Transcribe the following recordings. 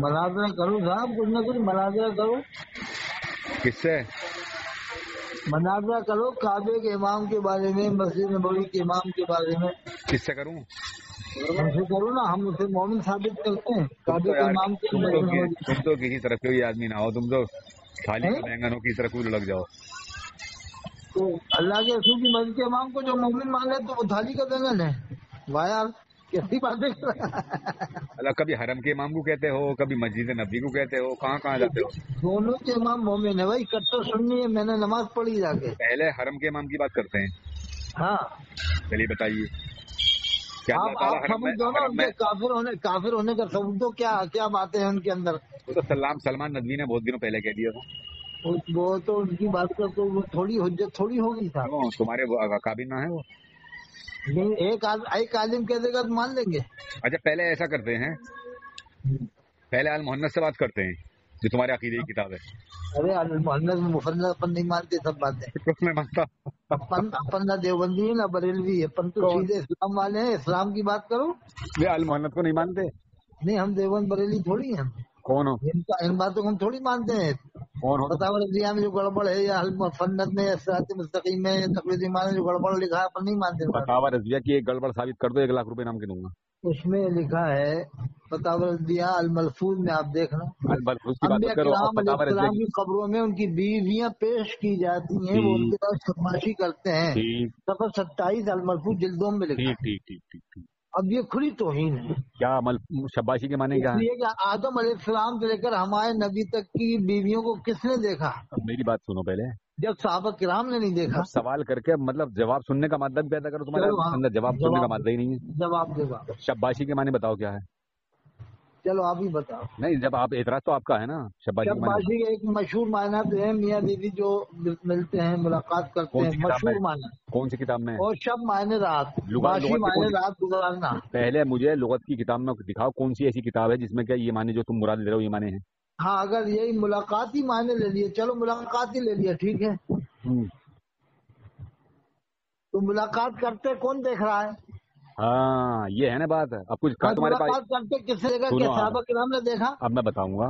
مناظرہ کرو صاحب, کچھ نہ کچھ مناظرہ کرو. کس سے؟ مناظرہ کرو کعبے کے امام کے بارے میں, مسجد نبوی کے امام کے بارے میں. کس سے کروں؟ ہم سے کرو نا, ہم اسے مومن ثابت کرتے ہیں. تم کعبے تو کے یار امام کے تم تو کسی طرف کے کوئی آدمی نہ ہو, تم تو خالی کا بینگن ہو, کسی طرف کو لگ جاؤ. تو اللہ کے رسول کی مسجد کے امام کو جو مومن مان لے تو وہ تھالی کا بینگن ہے. واہ یار, کیسی باتیں کر رہا ہے. اللہ, کبھی حرم کے امام کو کہتے ہو, کبھی مسجد نبی کو کہتے ہو, کہاں کہاں جاتے ہو؟ دونوں کے امام مومن ہے بھائی, کٹر سننی ہے, میں نے نماز پڑھی جا کے. پہلے حرم کے امام کی بات کرتے ہیں. ہاں, چلیے بتائیے, کیا اللہ تعالیٰ آپ ثبوت دو نا ان کے کافر ہونے کا ثبوت دو. کیا باتیں ہیں ان کے اندر. وہ تو سلمان ندوی نے بہت دنوں پہلے کہہ دیا تھا. وہ تو ان کی بات کا تو تھوڑی حجت تھوڑی ہوگی صاحب. کیوں, تمہارے قابل نہ ہے وہ؟ ایک عالم کہہ دے گا تو مان لیں گے. اچھا, پہلے ایسا کرتے ہیں, پہلے المحنت سے بات کرتے ہیں جو تمہارے عقیدے کی کتاب ہے. ارے محمد مفرد اپن نہیں مانتے سب باتیں. کچھ میں مانتا اپن نہ دیوبندی ہے نہ بریلوی ہے, اپن تو سیدھے اسلام والے ہیں. اسلام کی بات کرو. یہ المحنت کو نہیں مانتے. نہیں, ہم دیوبند بریلی تھوڑی ہیں. کون ہو؟ ان باتوں کو ہم تھوڑی مانتے ہیں. کون ہو؟ فتاوی رضویہ میں جو گڑبڑ ہے, یا فنت میں, یا صراط مستقیم میں, یا تقویض ایمان میں جو گڑبڑ لکھا ہے اپن نہیں مانتے. فتاوی رضویہ کی ایک گڑبڑ ثابت کر دو, 1 لاکھ روپے نام کے دوں گا. اس میں لکھا ہے فتاوی رضویہ الملفوظ میں, آپ دیکھنا. البلفوظ کی بات انبیاء کرو, کرام علیہ فتاوی رضویہ السلام کی قبروں میں ان کی بیویاں پیش کی جاتی ہیں, وہ ان کے پاس شباشی کرتے ہیں. ٹھیک صفحہ 27 الملفوظ جلدوں میں لکھا ہے. ٹھیک ٹھیک ٹھیک ٹھیک. اب یہ کھلی توہین ہے. کیا شباشی کے معنی اس کیا ہے؟ لیے کہ آدم علیہ السلام سے لے کر ہمارے نبی تک کی بیویوں کو کس نے دیکھا؟ اب میری بات سنو پہلے. جب صحابہ کرام نے نہیں دیکھا. اب سوال کر کے مطلب جواب سننے کا مادہ بھی پیدا کرو, تمہارے چلو ہاں, اندر جواب سننے کا مادہ ہی نہیں ہے. جواب دے گا. شباشی کے معنی بتاؤ کیا ہے. چلو آپ ہی بتاؤ. نہیں, جب آپ اعتراض تو آپ کا ہے نا. شباشی کے معنی شباشی کے ایک مشہور معنی تو ہے میاں بیوی جو ملتے ہیں, ملاقات کرتے ہیں, مشہور معنی. کون سی کتاب میں؟ اور شب معنی رات, باشی لغت معنی رات گزارنا. پہلے مجھے لغت کی کتاب میں دکھاؤ, کون سی ایسی کتاب ہے جس میں کیا یہ معنی جو تم مراد لے رہے ہو یہ معنی ہے. ہاں, اگر یہی ملاقاتی معنی لے لیے, چلو ملاقات ہی لے لیا, ٹھیک ہے. تو ملاقات کرتے کون دیکھ رہا ہے؟ ہاں, یہ ہے نا بات. اب کچھ تمہارے پاس ملاقات کرتے کس سے, کہ صحابہ کرام نے دیکھا. اب میں بتاؤں گا,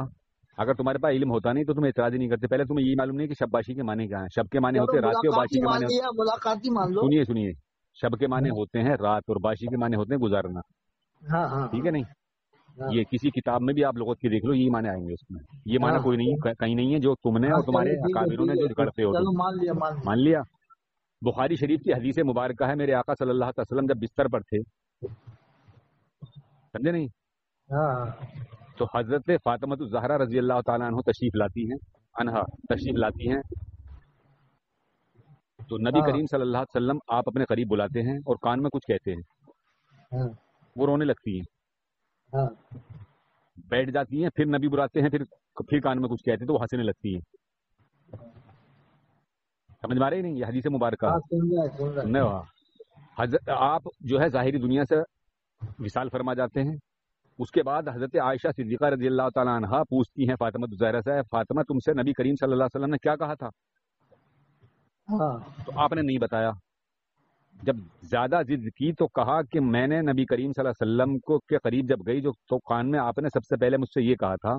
اگر تمہارے پاس علم ہوتا نہیں تو تم اعتراض ہی نہیں کرتے. پہلے تمہیں یہ معلوم نہیں کہ شباشی کے معنی کیا ہیں. شب کے معنی ہوتے ہیں رات کے, اور باشی کے معنی ملاقاتی مان لو. سنیے, شب کے معنی ہوتے ہیں رات, اور باشی کے معنی ہوتے ہیں گزارنا. ٹھیک ہے نہیں, یہ کسی کتاب میں بھی آپ لغت کی دیکھ لو, یہی معنی آئیں گے اس میں. یہ معنی کوئی نہیں, کہیں نہیں ہے جو تم نے اور تمہارے اکابروں نے جو کرتے ہو. مان لیا. بخاری شریف کی حدیث مبارکہ ہے, میرے آقا صلی اللہ علیہ وسلم جب بستر پر تھے, سمجھے نہیں, تو حضرت فاطمہ الزہرا رضی اللہ تعالیٰ عنہ تشریف لاتی ہیں. تو نبی کریم صلی اللہ علیہ وسلم آپ اپنے قریب بلاتے ہیں اور کان میں کچھ کہتے ہیں, وہ رونے لگتی ہیں. بیٹھ جاتی ہیں, پھر نبی بلاتے ہیں, پھر کان میں کچھ کہتے ہیں تو وہ ہنسنے لگتی ہیں. سمجھ میں آ رہی نہیں, یہ حدیث مبارکہ. حضرت آپ جو ہے ظاہری دنیا سے وصال فرما جاتے ہیں. اس کے بعد حضرت عائشہ صدیقہ رضی اللہ تعالیٰ عنہا پوچھتی ہیں فاطمہ الزہرا سے, فاطمہ تم سے نبی کریم صلی اللہ علیہ وسلم نے کیا کہا تھا؟ تو آپ نے نہیں بتایا. جب زیادہ ضد کی تو کہا کہ میں نے نبی کریم صلی اللہ علیہ وسلم کو کے قریب جب گئی تو کان میں آپ نے سب سے پہلے مجھ سے یہ کہا تھا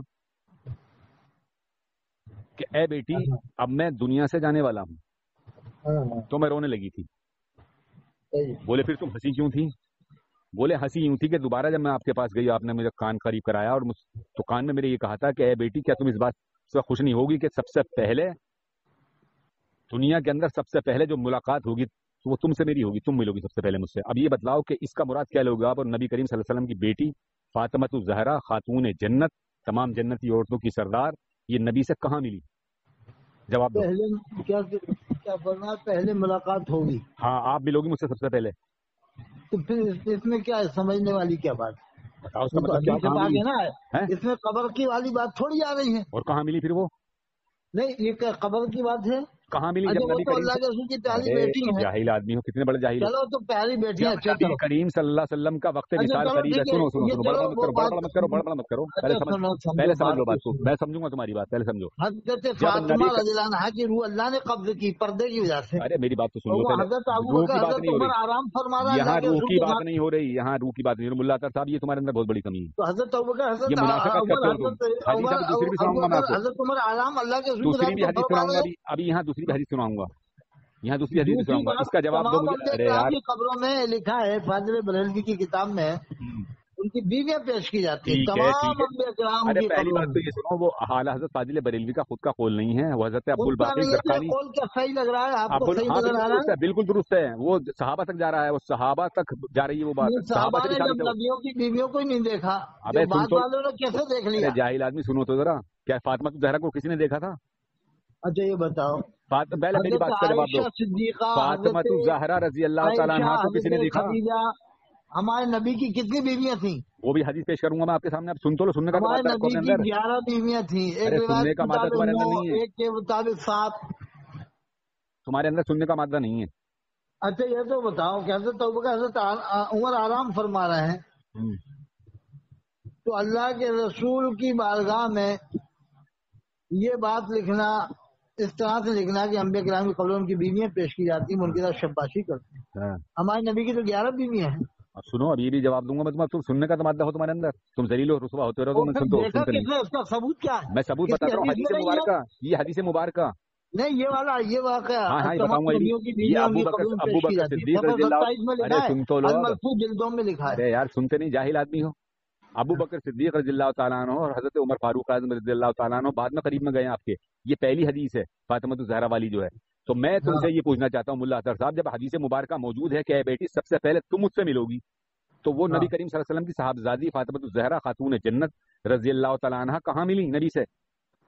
کہ اے بیٹی, اب میں دنیا سے جانے والا ہوں. تو میں رونے لگی تھی. بولے پھر تم ہنسی کیوں تھی؟ بولے ہنسی یوں تھی کہ دوبارہ جب میں آپ کے پاس گئی, آپ نے مجھے کان قریب کرایا, اور تو کان میں میرے یہ کہا تھا کہ اے بیٹی, کیا تم اس بات سے خوش نہیں ہوگی کہ سب سے پہلے دنیا کے اندر سب سے پہلے جو ملاقات ہوگی تو وہ تم سے میری ہوگی, تم ملو گی سب سے پہلے مجھ سے. اب یہ بتلاؤ کہ اس کا مراد کیا لوگے آپ, اور نبی کریم صلی اللہ علیہ وسلم کی بیٹی فاطمہ الزہرا خاتون جنت, تمام جنتی عورتوں کی سردار, یہ نبی سے کہاں ملی؟ جواب دو. پہلے ملاقات ہوگی. ہاں, آپ ملو گی مجھ سے سب سے پہلے. تو پھر اس میں کیا سمجھنے والی کیا بات ہے؟ بتاؤ اس کا مطلب نا, اس میں قبر کی والی بات تھوڑی آ رہی ہے. اور کہاں ملی پھر وہ؟ نہیں, یہ قبر کی بات ہے. کہاں ملی؟ اچھا جب وہ نبی تو کریم اللہ کے رسول کی پیاری بیٹی ہیں. جاہل آدمی ہو، کتنے بڑے جاہل ہو. چلو تو پیاری بیٹی ہے. جب نبی کریم صلی اللہ علیہ وسلم کا وقت اچھا وصال چلو قریب ہے. ٹھیک ہے. سنو سنو یہ سنو، چلو بڑبڑ مت وہ کرو، بات بڑبڑ مت کرو. اچھا پہلے سمجھ لو بات بات کو. میں سمجھوں گا تمہاری بات، پہلے سمجھو. حضرت جب فاطمہ نبی رضی اللہ عنہا کی روح اللہ نے قبض کی پردے کی وجہ سے. ارے میری بات تو سن اور لو وہ پہلے. حضرت ابو روح بکر کی بات حضرت نہیں ہو عمر رہی آرام فرما رہا اللہ یہاں، کے روح رسول کی کے بات ساتھ. نہیں ہو رہی یہاں، روح کی بات نہیں ہو رہی. ملا اطہر صاحب یہ تمہارے اندر بہت بڑی کمی ہے. تو حضرت ابو بکر حضرت یہ منافقت عمر کرتے ہو تم. حضرت حدیث عمر ابھی دوسری بھی ابو سناؤں گا میں آپ بکر کو. حضرت عمر آرام اللہ کے رسول کے دوسری ساتھ بھی کو حدیث فرما سناؤں گا. رہے. ابھی یہاں دوسری بھی حدیث سناؤں گا. یہاں دوسری حدیث بھی دوسری سناؤں گا. بات اس کا جواب دو تمام مجھے. انبیاء ارے کرام یار کی قبروں میں لکھا ہے فاضل بریلوی کی کتاب میں ان کی بیویاں پیش کی جاتی ہیں ٹھیک ہے تمام ٹھیک ہے. انبیاء کرام ارے کی پہلی قبروں بات میں. تو یہ سنو، وہ اعلیٰ حضرت فاضل بریلوی کا خود کا قول نہیں ہے. وہ حضرت ابو خود کا الباقر نہیں ہے تو یہ زرقانی. قول کیا صحیح لگ رہا ہے آپ کو؟ صحیح ہاں نظر بالکل آ رہا درست ہے، بالکل درست ہے. وہ صحابہ تک جا رہا ہے، وہ صحابہ تک جا رہی ہے وہ بات. ہے. صحابہ صحابہ سے نے بھی ثابت جب ہے وہ. نبیوں کی بیویوں کو ہی نہیں دیکھا ابے جو سن بعد تو. والوں نے کیسے دیکھ ارے لیا؟ جاہل آدمی سنو تو ذرا. کیا فاطمہ زہرا کو کسی نے دیکھا تھا؟ اچھا یہ بتاؤ. پہلے میری حضرت بات کا جواب دو. عائشہ صدیقہ، فاطمہ حضرت زہرا رضی اللہ تعالیٰ عائشہ، عنہا کو کسی نے حضرت دیکھا؟ خدیجہ، ہمارے نبی کی کتنی بیویاں تھیں؟ وہ بھی حدیث پیش کروں گا میں آپ کے سامنے. اب سن تو لو. سننے کا تو ہمارے مادہ رکھو نبی اپنے کی اندر. 11 بیویاں تھیں. ایک ارے روایت سننے کے کا مادہ مطابق تمہارے 9، اندر نہیں ہے. ایک کے مطابق 7. تمہارے اندر سننے کا مادہ نہیں ہے. اچھا یہ تو بتاؤ کہ حضرت ابوبکر حضرت عمر آرام فرما رہے ہیں تو اللہ کے رسول کی بارگاہ میں یہ بات لکھنا، اس طرح سے لکھنا کہ انبیاء کرام کی قبروں کی بیویاں پیش کی جاتی ہیں، ان کے ساتھ شباشی کرتے ہیں. ہمارے نبی کی تو 11 بیویاں ہیں. اب سنو، اب یہ بھی جواب دوں گا میں تمہیں. تم سننے کا تو مادہ ہو تمہارے اندر. تم ذلیل و رسوا ہوتے رہو. اور تم پھر سنتے دیکھا نہیں. کس نے؟ اس کا ثبوت کیا ہے؟ میں ثبوت کسی بتاتا ہوں. حدیث حدیث میں نہیں ہے. مبارکہ، یہ حدیث مبارکہ. نہیں یہ واقعہ ہاں ہاں یہ تمام بتاؤں گا. نبیوں کی یہ بیویاں ان ابو کی بکر قبروں میں پیش کی جاتی ہیں. صدیق صفحہ رضی اللہ. 27 میں ارے لکھا ہے، سن تو لو اب. الملفوظ جلدوں میں لکھا ہے. ارے یار سنتے نہیں، جاہل آدمی ہو. ابو بکر صدیق رضی اللہ تعالیٰ عنہ اور حضرت عمر فاروق اعظم رضی اللہ تعالیٰ عنہ بعد میں قریب میں گئے آپ کے. یہ پہلی حدیث ہے فاطمہ الزہرا والی جو ہے. تو میں تم سے یہ پوچھنا چاہتا ہوں ملا اطہر صاحب، جب حدیث مبارکہ موجود ہے کہ اے بیٹی سب سے پہلے تم مجھ سے ملو گی، تو وہ نبی کریم صلی اللہ علیہ وسلم کی صاحبزادی فاطمہ الزہرا خاتون جنت رضی اللہ تعالیٰ عنہ کہاں ملی نبی سے؟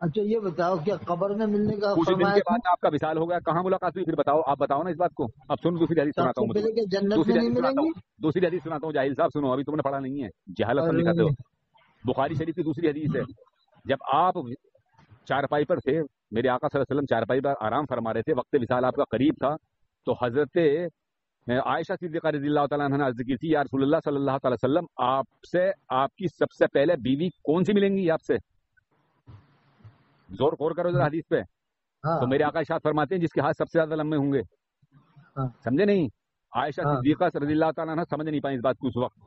اچھا یہ بتاؤ کیا قبر میں ملنے کا کچھ دن فرمایا کے تھا؟ بعد آپ کا وصال ہو گیا، کہاں ملاقات ہوئی؟ پھر بتاؤ، آپ بتاؤ نا اس بات کو. اب سن دوسری حدیث سب سناتا ہوں سے میں پہلے تمہیں. کہ جنت دوسری میں حدیث نہیں سناتا ملیں ہوں. گی؟ دوسری حدیث سناتا ہوں. جاہل صاحب سنو، ابھی تم نے پڑھا نہیں ہے، جہالت پر دکھاتے ہو. بخاری شریف کی دوسری حدیث ہے. جب آپ چارپائی پر تھے، میرے آقا صلی اللہ علیہ وسلم چارپائی پر آرام فرما رہے تھے، وقت وصال آپ کا قریب تھا، تو حضرت عائشہ صدیقہ رضی اللہ تعالیٰ عنہ نے عرض کی تھی یا رسول اللہ صلی اللہ تعالی وسلم، آپ سے آپ کی سب سے پہلے بیوی کون سی ملیں گی آپ سے؟ زور غور کرو ذرا حدیث پہ. تو میرے آقا ارشاد فرماتے ہیں جس کے ہاتھ سب سے زیادہ لمبے ہوں گے. سمجھے نہیں؟ عائشہ صدیقہ رضی اللہ تعالیٰ عنہ سمجھ نہیں پائیں اس بات کو اس وقت.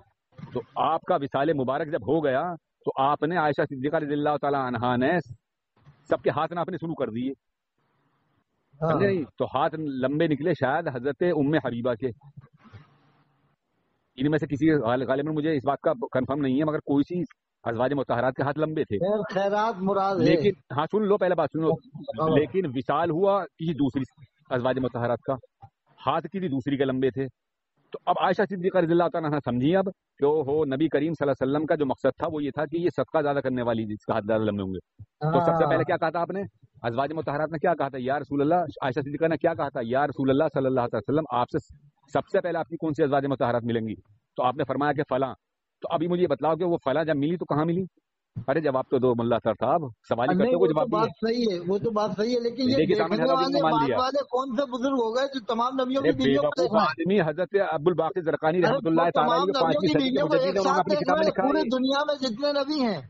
تو آپ کا وصال مبارک جب ہو گیا تو آپ نے عائشہ صدیقہ رضی اللہ تعالیٰ عنہ نے سب کے ہاتھ ناپنے شروع کر دیے. سمجھے نہیں؟ تو ہاتھ لمبے نکلے شاید حضرت ام حبیبہ کے. ان میں سے کسی غالباً مجھے اس بات کا کنفرم نہیں ہے، مگر کوئی سی ازواج مطہرات کے ہاتھ لمبے تھے. خیرات مراد ہے. لیکن ہاں سن لو، پہلے بات سن لو. لیکن وصال ہوا کسی دوسری ازواج مطہرات کا، ہاتھ کسی دوسری کے لمبے تھے. تو اب عائشہ صدیقہ رضی اللہ تعالیٰ عنہ سمجھی اب کہ ہو نبی کریم صلی اللہ علیہ وسلم کا جو مقصد تھا وہ یہ تھا کہ یہ صدقہ زیادہ کرنے والی جس کا ہاتھ زیادہ لمبے ہوں گے. تو سب سے پہلے کیا کہا تھا آپ نے؟ ازواج مطہرات نے کیا کہا تھا؟ یا رسول اللہ. عائشہ صدیقہ نے کیا کہا تھا؟ یا رسول اللہ صلی اللہ علیہ وسلم، آپ سے سب سے پہلے آپ کی کون سی ازواج مطہرات ملیں گی؟ تو آپ نے فرمایا کہ فلاں. تو ابھی مجھے یہ بتلاؤ کہ وہ فلاں جب ملی تو کہاں ملی؟ ارے جواب تو دو ملا سر صاحب، سوال ہی کرتے ہو. وہ بات صحیح ہے، وہ تو بات صحیح ہے، لیکن یہ دیکھنے والے بعد والے کون سے بزرگ ہو گئے جو تمام نبیوں کی بیویوں کو دیکھا ہے؟ آدمی حضرت ابو الباقر زرقانی رحمۃ اللہ تعالیٰ تمام نبیوں کی بیویوں کو ایک ساتھ دیکھنا ہے. پوری دنیا میں جتنے نبی ہیں،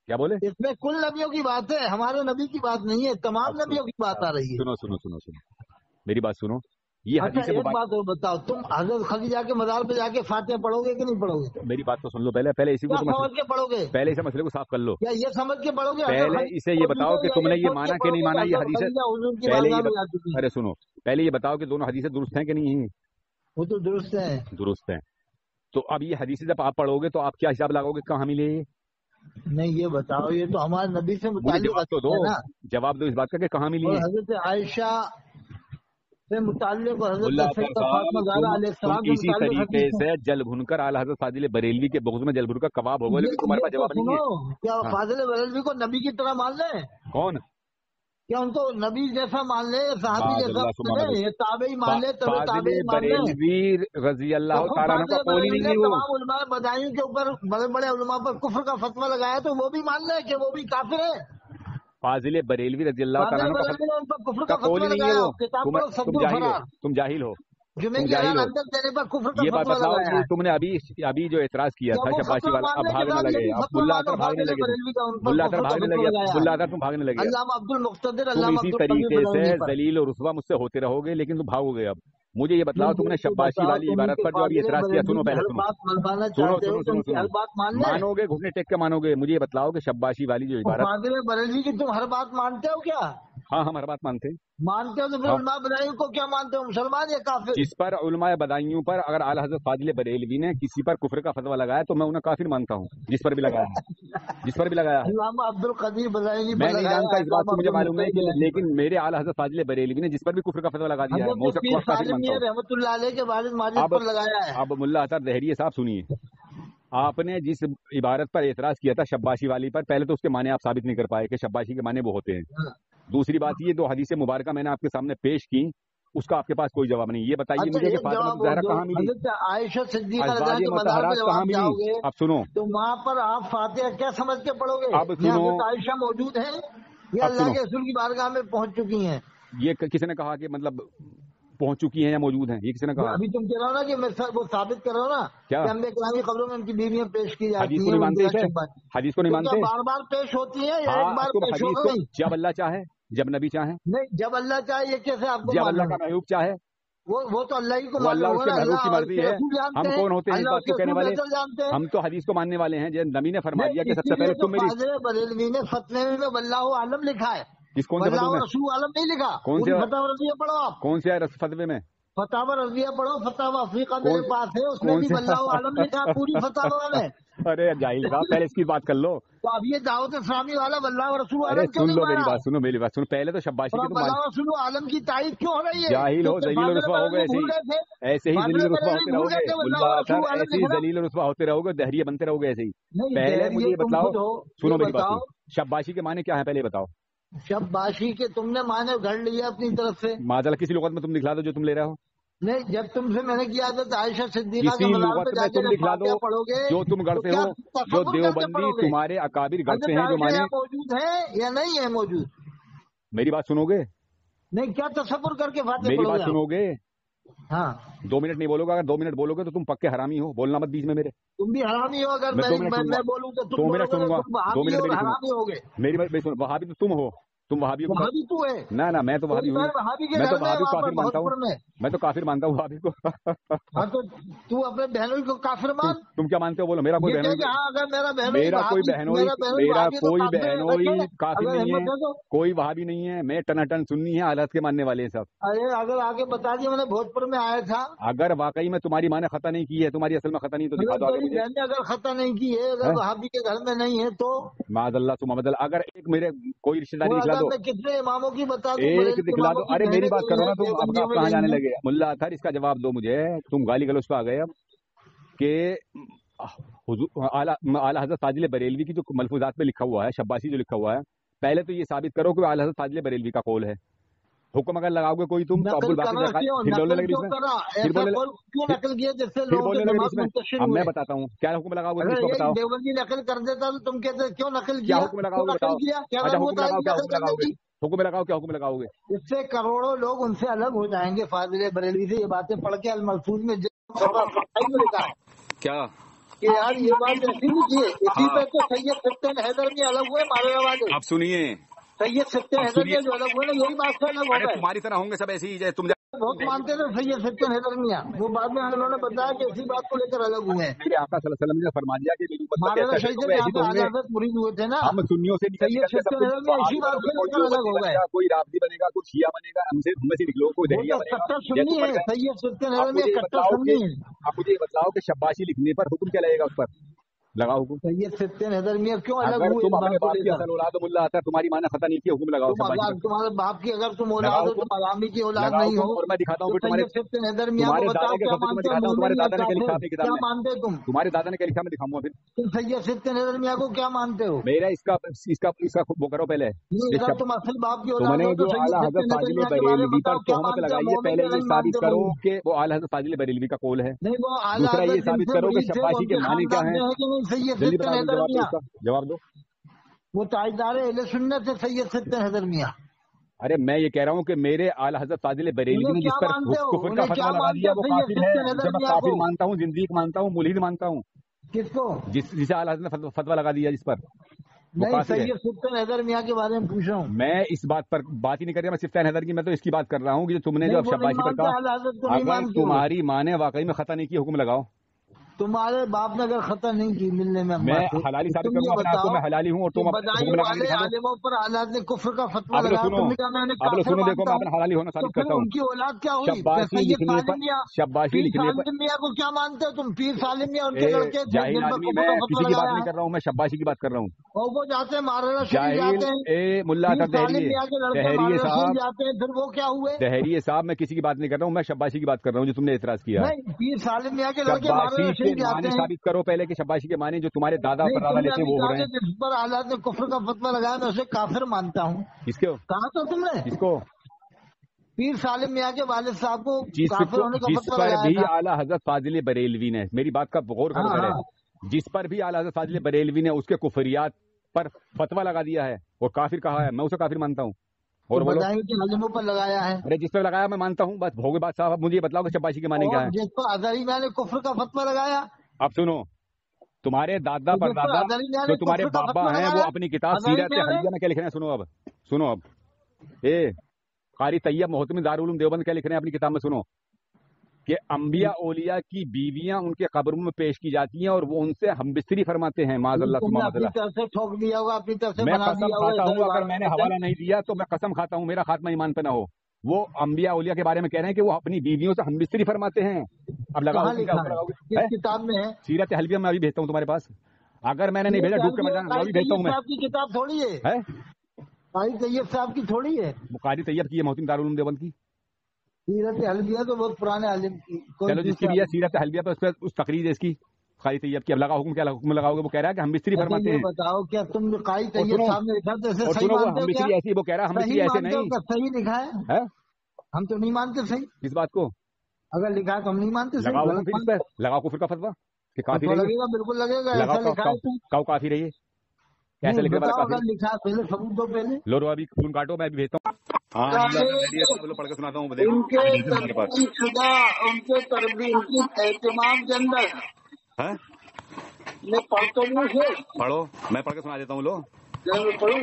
کیا بولے؟ اس میں کل نبیوں کی بات ہے، ہمارے نبی کی بات نہیں ہے، تمام نبیوں کی بات آ رہی ہے. سنو سنو سنو سنو میری بات سنو. یہ حدیث ایک بات اور بتاؤ، تم حضرت خدیجہ کے مزار پہ جا کے فاتحہ پڑھو گے کہ نہیں پڑھو گے؟ میری بات تو سن لو پہلے اسی کو سمجھ کے پڑھو گے؟ پہلے اسے مسئلے کو صاف کر لو. کیا یہ سمجھ کے پڑھو گے؟ پہلے اسے یہ بتاؤ کہ تم نے یہ مانا کہ نہیں مانا یہ حدیث. ارے سنو، پہلے یہ بتاؤ کہ دونوں حدیثیں درست ہیں کہ نہیں ہیں؟ وہ تو درست ہیں. درست ہیں. تو اب یہ حدیث جب آپ پڑھو گے تو آپ کیا حساب لگاؤ گے کہاں ملے؟ نہیں یہ بتاؤ، یہ تو ہمارے نبی سے متعلق دو، جواب دو اس بات کا کہ کہاں ملی. حضرت عائشہ سے متعلق اسی طریقے سے جل بھن کر اعلیٰ حضرت فاضل بریلوی کے بغض میں جل بھن کا کباب ہوگا، لیکن تمہارے پاس جواب نہیں ہے. کیا فاضل بریلوی کو نبی کی طرح مان لیں؟ کون؟ کیا ان کو نبی جیسا مان لے، صحابی جیسا مان لے، تابعی مان لے، تابعی مان لے؟ بریلوی رضی اللہ تعالیٰ عنہ کا قول ہی نہیں ہے. وہ تمام علماء بدائیوں کے اوپر بڑے بڑے علماء پر کفر کا فتویٰ لگایا تو وہ بھی مان لے کہ وہ بھی کافر ہے؟ فاضل بریلوی رضی اللہ تعالیٰ عنہ کا قول ہی نہیں ہے وہ. تم جاہل ہو. یہ بات بتاؤ کہ تم نے ابھی جو اعتراض کیا تھا شباشی والا اب بھاگنے لگے, اب ملا اطہر بھاگنے لگے, ملا اطہر بھاگنے لگے, ملا اطہر تم بھاگنے لگے. تم اسی طریقے سے ذلیل اور رسوا مجھ سے ہوتے رہو گے لیکن تم بھاگو گے. اب مجھے یہ بتاؤ تم نے شباشی والی عبارت پر جو ابھی اعتراض کیا, سنو پہلے سنو مانو گے, گھٹنے ٹیک کے مانو گے. مجھے یہ بتلاؤ کہ شباشی والی جو عبارت بریلوی کی تم ہر بات مانتے ہو کیا؟ ہاں ہم ہر بات مانتے ہیں. مانتے ہو تو پھر علماء بدائیوں کو کیا مانتے ہو, مسلمان یا کافر؟ جس پر علماء بدائیوں پر اگر اعلیٰ حضرت فاضل بریلوی نے کسی پر کفر کا فتویٰ لگایا تو میں انہیں کافر مانتا ہوں. جس پر بھی لگایا علامہ عبد القدیر بدائیوں میں نہیں جانتا, اس بات سے مجھے معلوم نہیں, لیکن میرے اعلیٰ حضرت فاضل بریلوی نے جس پر بھی کفر کا فتویٰ لگا دیا ہے رحمۃ اللہ علیہ کے والد ماجد پر لگایا ہے. اب ملا اطہر دہریہ صاحب سنیے, آپ نے جس عبارت پر اعتراض کیا تھا شباشی والی پر, پہلے تو اس کے معنی آپ ثابت نہیں کر پائے کہ شباشی کے معنی وہ ہوتے ہیں. دوسری بات یہ دو حدیث مبارکہ میں نے آپ کے سامنے پیش کی, اس کا آپ کے پاس کوئی جواب نہیں. یہ بتائیے مجھے کہ فاطمہ الزہرا کہاں ملی, عائشہ صدیقہ ازواج مطہرات کہاں ملی؟ اب سنو, تو وہاں پر آپ فاتحہ کیا سمجھ کے پڑھو گے؟ اب سنو, عائشہ موجود ہیں یا اللہ کے رسول کی بارگاہ میں پہنچ چکی ہیں؟ یہ کسی نے کہا کہ مطلب پہنچ چکی ہیں یا موجود ہیں, یہ کسی نے کہا؟ ابھی تم کہہ رہا ہو نا کہ میں وہ ثابت کر رہا ہوں نا کہ انبیاء کرام کی قبروں میں ان کی بیویاں پیش کی جاتی ہیں. حدیث کو نہیں مانتے, بار بار پیش ہوتی ہیں یا ایک بار پیش ہو گئی؟ جب اللہ چاہے, جب نبی چاہے. نہیں, جب اللہ چاہے یہ کیسے آپ کو؟ جب اللہ کا محبوب چاہے, وہ تو اللہ ہی کو, اللہ اس کے محبوب کی مرضی ہے. ہم کون ہوتے ہیں اس بات کو کہنے والے؟ ہم تو حدیث کو ماننے والے ہیں. جب نبی نے فرما دیا کہ سب سے پہلے تم میری, بریلوی نے فتوے میں واللہ عالم لکھا ہے, کس کون سے رسول عالم نہیں لکھا. کون سے فتاوی رضویہ پڑھو آپ, کون سے فتوے میں فتاوی رضویہ پڑھو, فتاوی افریقہ میرے پاس ہے, اس میں بھی واللہ عالم لکھا پوری فتاوی میں. ارے جاہل صاحب پہلے اس کی بات کر لو. تو اب یہ دعوت اسلامی والا واللہ رسول عالم, سن لو میری بات, سنو میری بات, سنو پہلے تو شباشی کی واللہ رسول عالم کی تائید کیوں ہو رہی ہے؟ جاہل ہو, ذلیل و رسوا ہو گئے ایسے ہی ذلیل و رسوا ہوتے رہو گے. ملا اطہر ایسے ہی ذلیل و رسوا ہوتے رہو گے, دہریہ بنتے رہو گے ایسے ہی. پہلے مجھے یہ بتاؤ, سنو میری بات, شباشی کے معنی کیا ہے پہلے بتاؤ. شباشی کے تم نے معنی گھڑ لیا اپنی طرف سے. معذاللہ کسی لغت میں تم دکھلا دو جو تم لے رہے ہو. نہیں, جب تم سے میں نے کیا تھا عائشہ صدیقہ کسی لغت میں تم دکھلا دو جو تم گڑتے ہو, جو دیوبندی تمہارے اکابر گڑتے ہیں, جو معنی موجود ہے یا نہیں ہے موجود. میری بات سنو گے؟ نہیں, کیا تصور کر کے فاتحہ میری بات سنو گے؟ ہاں, 2 منٹ نہیں بولو گے. اگر 2 منٹ بولو گے تو تم پکے حرامی ہو, بولنا مت بیچ میں میرے. تم بھی حرامی ہو. اگر میں بولوں تو 2 منٹ سنوں گا. 2 منٹ حرامی ہو گئے. میری بات سنو, وہابی تو تم ہو, تم وہابی کو تو ہے. نہ میں تو وہابی ہوں, میں تو وہابی کو کافر مانتا ہوں, میں تو کافر مانتا ہوں وہابی کو. ہاں تو اپنے بہنوئی کو کافر مان. تم کیا مانتے ہو بولو؟ میرا کوئی بہنوئی, میرا کوئی بہنوئی کافر نہیں ہے, کوئی وہابی نہیں ہے. میں ٹناٹن سنی ہے, حالات کے ماننے والے ہیں سب. ارے اگر آگے بتا دیا, میں نے بھوجپور میں آیا تھا. اگر واقعی میں تمہاری ماں نے خطا نہیں کی ہے, تمہاری اصل میں خطا نہیں تو دکھا دو. اگر خطا نہیں کی ہے, اگر وہابی کے گھر میں نہیں ہے تو معاذ اللہ ثم معاذ اللہ. اگر ایک میرے کوئی رشتے داری دکھلا دو, کتنے اماموں کی بتا دو, ایک دکھلا دو. ارے میری بات کرو نا تم, آپ کہاں جانے لگے؟ ملا اطہر اس کا جواب دو مجھے. تم گالی گلوچ پہ آ گئے اب کہ اعلیٰ حضرت فاضل بریلوی کی جو ملفوظات میں لکھا ہوا ہے, شباشی جو لکھا ہوا ہے, پہلے تو یہ ثابت کرو کہ اعلیٰ حضرت فاضل بریلوی کا قول ہے. حکم اگر لگاؤ گے کوئی تم تو ابو الباقر پھر بولنے لگے اس میں. میں بتاتا ہوں کیا حکم لگاؤ گے, اس کو بتاؤ. دیوبندی نقل کر دیتا تو تم کہتے کیوں نقل کیا حکم لگاؤ گے, حکم لگاؤ, کیا حکم لگاؤ گے؟ اس سے کروڑوں لوگ ان سے الگ ہو جائیں گے فاضل بریلوی سے. یہ باتیں پڑھ کے الملفوظ میں کیا کہ یار یہ بات ایسی نہیں کی ہے. اسی پہ تو سید سلطان حیدر بھی الگ ہوئے مارے والے. آپ سنیے, سید سلطان حیدر میں جو الگ ہوئے نا, یہی بات سے الگ ہو گئے. تمہاری طرح ہوں گے سب ایسے ہی, تم بہت مانتے تھے سید سلطان حیدر میاں, وہ بعد میں انہوں نے بتایا کہ اسی بات کو لے کر الگ ہوئے ہیں. میرے آقا صلی اللہ علیہ وسلم نے فرما دیا کہ مولانا شہید یہاں پہ عدالت مرید ہوئے تھے نا, ہم سنیوں سے سید سلطان حیدر میں اسی بات سے لے کر الگ ہو گئے. کوئی رافضی بنے گا, کوئی شیعہ بنے گا, ہم سے نکلو, کوئی دہریہ بنے گا. کٹر سنی ہے سید سلطان حیدر میں, کٹر سنی ہے. آپ مجھے یہ بتاؤ کہ شباشی لکھنے پر حکم کیا لگے گا, اس پر لگاؤ حکم. سید سلطان حیدر میاں کیوں الگ ہوئے؟ تم اپنے باپ کی اصل اولاد ملا اطہر, تمہاری ماں نے خطا نہیں کیا, حکم لگاؤ. تمہارے باپ کی اگر تم اولاد ہو تو عوامی کی اولاد نہیں ہو. اور میں دکھاتا ہوں سید سلطان حیدر میاں کو بتاؤ کیا مانتے ہو, تمہارے دادا نے کیا لکھا ہے کتاب میں, کیا مانتے تم؟ تمہارے دادا نے کیا لکھا, میں دکھاؤں گا. پھر تم سید سلطان حیدر میاں کو کیا مانتے ہو؟ میرا اس کا وہ کرو پہلے. تم اصل باپ کی تم نے جو اعلیٰ حضرت فاضل بریلوی پر تہمت لگائی ہے, پہلے یہ ثابت کرو کہ وہ اعلیٰ حضرت فاضل بریلوی کا قول ہے. دوسرا یہ ثابت کرو کہ شباشی کے معنی کیا ہیں. جواب دو. وہ تاجدار اہل سنت ہے سید ستر حیدر میاں. ارے میں یہ کہہ رہا ہوں کہ میرے اعلی حضرت فاضل بریلوی نے جس پر کفر کا فتویٰ لگا دیا وہ کافر ہے. جسے میں کافر مانتا ہوں، زندیق مانتا ہوں، ملحد مانتا ہوں. کس کو؟ جسے اعلی حضرت نے فتویٰ لگا دیا جس پر. نہیں، سید ستر حیدر میاں کے بارے میں پوچھ رہا ہوں. میں اس بات پر بات ہی نہیں کر رہا، میں سفتین حیدر کی، میں تو اس کی بات کر رہا ہوں کہ تم نے جو شباشی پر کہا، اگر تمہاری ماں نے واقعی میں خطا نہیں کی، حکم لگاؤ. تمہارے باپ نے اگر خطا نہیں کی ملنے میں حلالی ثابت کروں اپنے آپ کو، میں حلالی ہوں، اور تم عالموں پر حالات نے کفر کا فتویٰ لگایا. اب سنو، دیکھو میں اپنا حلالی ہونا ثابت کرتا ہوں. ان کی اولاد کیا ہوئی؟ شباشی لکھنے پر میاں کو کیا مانتے ہو تم؟ پیر سالم میاں ان کے لڑکے تھے. جاہل آدمی، میں کسی کی بات نہیں کر رہا ہوں، میں شباشی کی بات کر رہا ہوں. اور وہ جاتے ہیں مہاراجا شریف جاتے ہیں، اے ملا دہریے صاحب جاتے ہیں، پھر وہ کیا ہوئے؟ دہریے صاحب میں کسی کی بات نہیں کر رہا ہوں، میں شباشی کی بات کر رہا ہوں جو تم نے اعتراض کیا. پیر سالم میاں کے لڑکے مہاراجا شریف جاتے ہیں. ثابت کرو پہلے کہ شباشی کے معنی جو تمہارے دادا پر دادا لیتے ہیں وہ ہو رہے ہیں. جس پر حالات نے کفر کا فتویٰ لگایا میں اسے کافر مانتا ہوں. کس کو کہا تو تم نے؟ کس کو؟ پیر سالم میاں کے والد صاحب کو جس پر بھی اعلیٰ حضرت فاضل بریلوی نے، میری بات کا غور کرو، جس پر بھی اعلیٰ حضرت فاضل بریلوی نے اس کے کفریات پر فتویٰ لگا دیا ہے اور کافر کہا ہے، میں اسے کافر مانتا ہوں. اور عالموں پر لگایا ہے. ارے جس پر لگایا میں مانتا ہوں، بس ہوگے بات صاحب. مجھے بتلاؤ کہ شباشی کے معنی کیا ہے. جس پر ہزاری میاں نے کفر کا فتویٰ لگایا. اب سنو، تمہارے دادا پر دادا جو تمہارے بابا ہیں وہ اپنی کتاب سیرت حلیہ میں کیا لکھ رہے ہیں؟ سنو اب قاری طیب محتمی دارالعلوم دیوبند کیا لکھ رہے ہیں اپنی کتاب میں؟ سنو کہ انبیاء اولیاء کی بیویاں ان کے قبروں میں پیش کی جاتی ہیں اور وہ ان سے ہم بستری فرماتے ہیں. معاذ اللہ ثم معاذ اللہ. ٹھوک دیا ہوگا اپنی طرف سے. میں قسم کھاتا ہوں اگر میں نے حوالہ نہیں دیا تو میں قسم کھاتا ہوں میرا خاتمہ ایمان پہ نہ ہو. وہ انبیاء اولیاء کے بارے میں کہہ رہے ہیں کہ وہ اپنی بیویوں سے ہم بستری فرماتے ہیں. اب لگاؤ کتاب میں ہے سیرت حلبیہ میں ابھی بھیجتا ہوں تمہارے پاس. اگر میں نے نہیں بھیجا ڈوب کے مر جانا. ابھی بھیجتا ہوں میں. آپ کی کتاب تھوڑی ہے، قاری طیب صاحب کی تھوڑی ہے. قاری طیب کی ہے محتمی دارالعلوم دیوبند کی سیرت حلبیہ تو بہت پرانے عالم کی. چلو جس کی بھی ہے سیرت حلبیہ پہ اس پہ اس تقریر ہے اس کی قاری طیب کی. اب لگا حکم، کیا حکم لگاؤ گے؟ وہ کہہ رہا ہے کہ ہم بستری فرماتے ہیں. بتاؤ کیا تم قاری طیب صاحب نے لکھا تو صحیح مانتے ہو کیا؟ ایسی وہ کہہ رہا ہے ہم بستری ایسے نہیں. صحیح لکھا ہے، ہم تو نہیں مانتے. صحیح کس بات کو؟ اگر لکھا تو ہم نہیں مانتے. لگاؤ کفر کا فتویٰ کہ کافی لگے گا، بالکل لگے گا. ایسا لکھا ہے کاؤ کافی رہیے. کیسے لکھنے والا کافی لکھا ہے؟ پہلے ثبوت دو. پہلے لو رو ابھی فون کاٹو، میں ابھی بھیجتا ہوں. پڑھ کے سناتا ہوں. ان کے اہتمام کے اندر میں پڑھتا ہوں. پڑھو، میں پڑھ کے سنا دیتا ہوں. لو پڑھ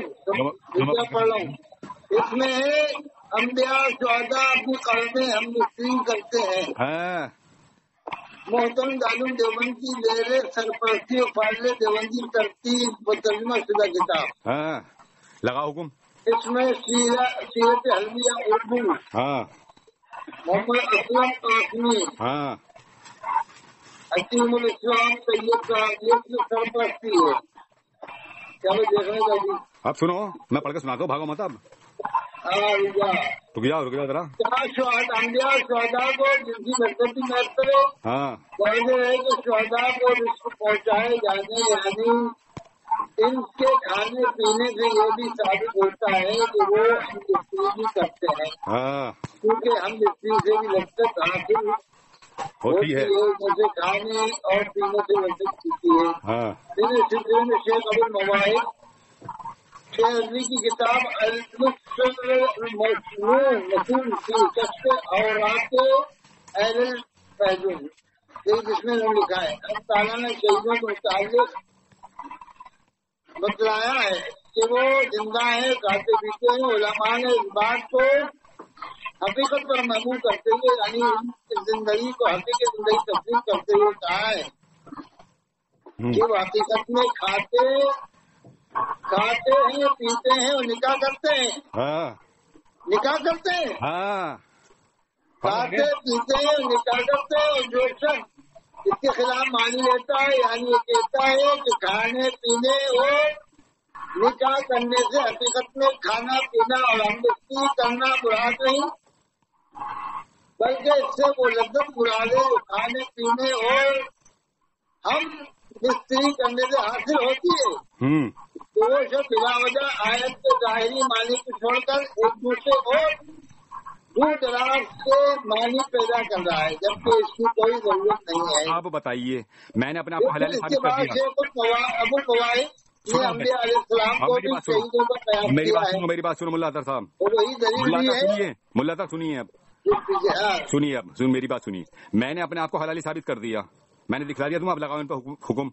رہا ہوں. اس میں ہے انبیاء شہداء اپنی قلمیں ہم نسیم کرتے ہیں. محترم دارالعلوم دیوبند کی زیر سرپرستی و فاضل دیوبندی ترتیب و ترجمہ شدہ کتاب. لگا حکم. اس میں سیرت حلبیہ اردو محمد اسلم قاسمی حکیم الاسلام طیب صاحب کی سرپرستی ہے. کیا میں دیکھ رہے گا جی؟ اب سنو، میں پڑھ کے سناتا ہوں، بھاگو مت. اب رک جاؤ ذرا. انبیاء شہداء کو جن کی برکتی کرتے ہے کہ شہداء کو رزق پہنچائے جانے، یعنی ان کے کھانے پینے سے یہ بھی ثابت ہوتا ہے کہ وہ ہم بستری بھی کرتے ہیں، کیونکہ ہم بستری سے بھی لذت حاصل ہوتی ہے جیسے کھانے اور پینے سے لذت ہوتی ہے. اس سلسلے میں شیخ ابو المواہب شیخ رضوی کی کتاب المسنون کی کشف اورات اہل الفیضون، جس میں انہوں نے لکھا ہے اللہ تعالیٰ نے شہیدوں کے متعلق بتلایا ہے کہ وہ زندہ ہیں، کھاتے پیتے ہیں. علماء نے اس بات کو حقیقت پر محمول کرتے ہوئے، یعنی اس زندگی کو حقیقی زندگی تسلیم کرتے ہوئے کہا ہے کہ وہ حقیقت میں کھاتے ہیں، پیتے ہیں اور نکاح کرتے ہیں. کھاتے پیتے ہیں اور نکاح کرتے ہیں. اور جو شخص اس کے خلاف مانی لیتا ہے، یعنی یہ کہتا ہے کہ کھانے پینے اور نکاح کرنے سے حقیقت میں کھانا پینا اور ہم بستری کرنا مراد نہیں، بلکہ اس سے وہ لذت مراد ہے جو کھانے پینے اور ہم بستری کرنے سے حاصل ہوتی ہے. تو وہ شخص بلا وجہ آیت کے ظاہری معنی کو چھوڑ کر ایک دوسرے کو دور دراز سے معنی پیدا کر رہا ہے، جبکہ اس کی کوئی ضرورت نہیں ہے. آپ بتائیے، میں نے اپنے آپ کو حلال ثابت کر دیا. ابو الفوائد یہ انبیاء علیہ السلام کو بھی شہیدوں کا قیاس کیا ہے. میری بات سنو ملا اطہر صاحب, وہی دلیل بھی ہے. ملا اطہر سنیے اب, سنیے اب میری بات سنیے. میں نے اپنے آپ کو حلالی ثابت کر دیا, میں نے دکھلا دیا, تم اب لگاؤ ان پہ حکم,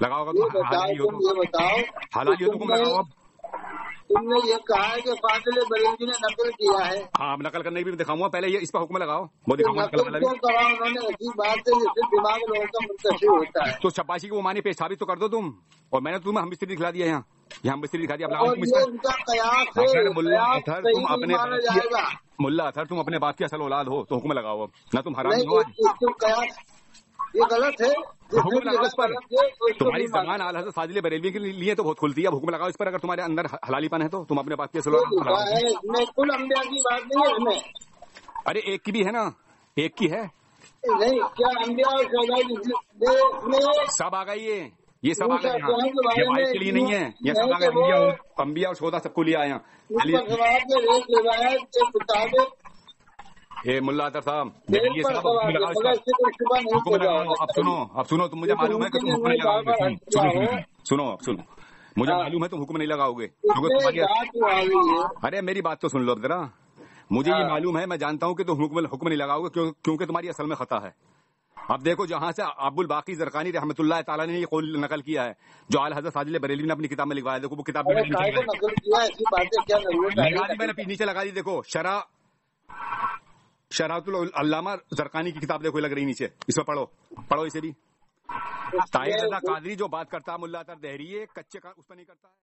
لگاؤ گا تو حلالی ہو تو حکم لگاؤ. اب تم نے یہ کہا ہے کہ فاضل بریلوی نے نقل کیا ہے. ہاں, اب نقل کرنے کی بھی دکھاؤں گا, پہلے یہ اس پہ حکم لگاؤ. وہ نقل کیوں کرا انہوں نے, ایسی بات ہے جس سے دماغ لوگوں کا منتشر ہوتا ہے. تو شباشی کو وہ معنی پیش ثابت تو کر دو تم, اور میں نے تمہیں ہم مستری دکھلا دیا, یہاں مستری دکھا دیا. ملا اطہر تم اپنے باپ کی اصل اولاد ہو تو حکم لگاؤ, نہ تم حرام ہو. یہ غلط ہے. حکم لگاؤ اس پر. تمہاری زبان اعلیٰ حضرت فاضل بریلوی کے لیے تو بہت کھلتی ہے, اب حکم لگاؤ اس پر. اگر تمہارے اندر حلالی پن ہے تو تم اپنے باپ کی اصل اولاد میں کل انبیاء کی بات نہیں ہے اس میں. ارے ایک کی بھی ہے نا, ایک کی ہے نہیں, کیا انبیاء اور سب آ گئی, یہ سب آ گئے, یہ وائس کے لیے نہیں ہے, یہ سب آ گئے. انبیاء اور شہداء سب کو لے آئے ہیں. ملا اطہر صاحب یہ سب حکم لگاؤ. اب سنو تم, مجھے معلوم ہے کہ تم حکم نہیں لگاؤ گے. سنو اب سنو, مجھے معلوم ہے تم حکم نہیں لگاؤ گے کیونکہ تمہاری, ارے میری بات تو سن لو اب ذرا. مجھے یہ معلوم ہے, میں جانتا ہوں کہ تم حکم نہیں لگاؤ گے کیونکہ تمہاری اصل میں خطا ہے. اب دیکھو, جہاں سے ابو الباقی زرقانی رحمۃ اللہ تعالیٰ نے یہ قول نقل کیا ہے, جو اعلیٰ حضرت فاضل بریلوی نے اپنی کتاب میں لکھوایا, دیکھو وہ کتاب میں نے نیچے لگا دی. دیکھو شرحۃ العلامہ زرقانی کی کتاب دیکھو لگ رہی نیچے, اس میں پڑھو اسے بھی. طاہر رضا قادری جو بات کرتا ہے ملا اطہر دہری, کچے کا اس پہ نہیں کرتا ہے.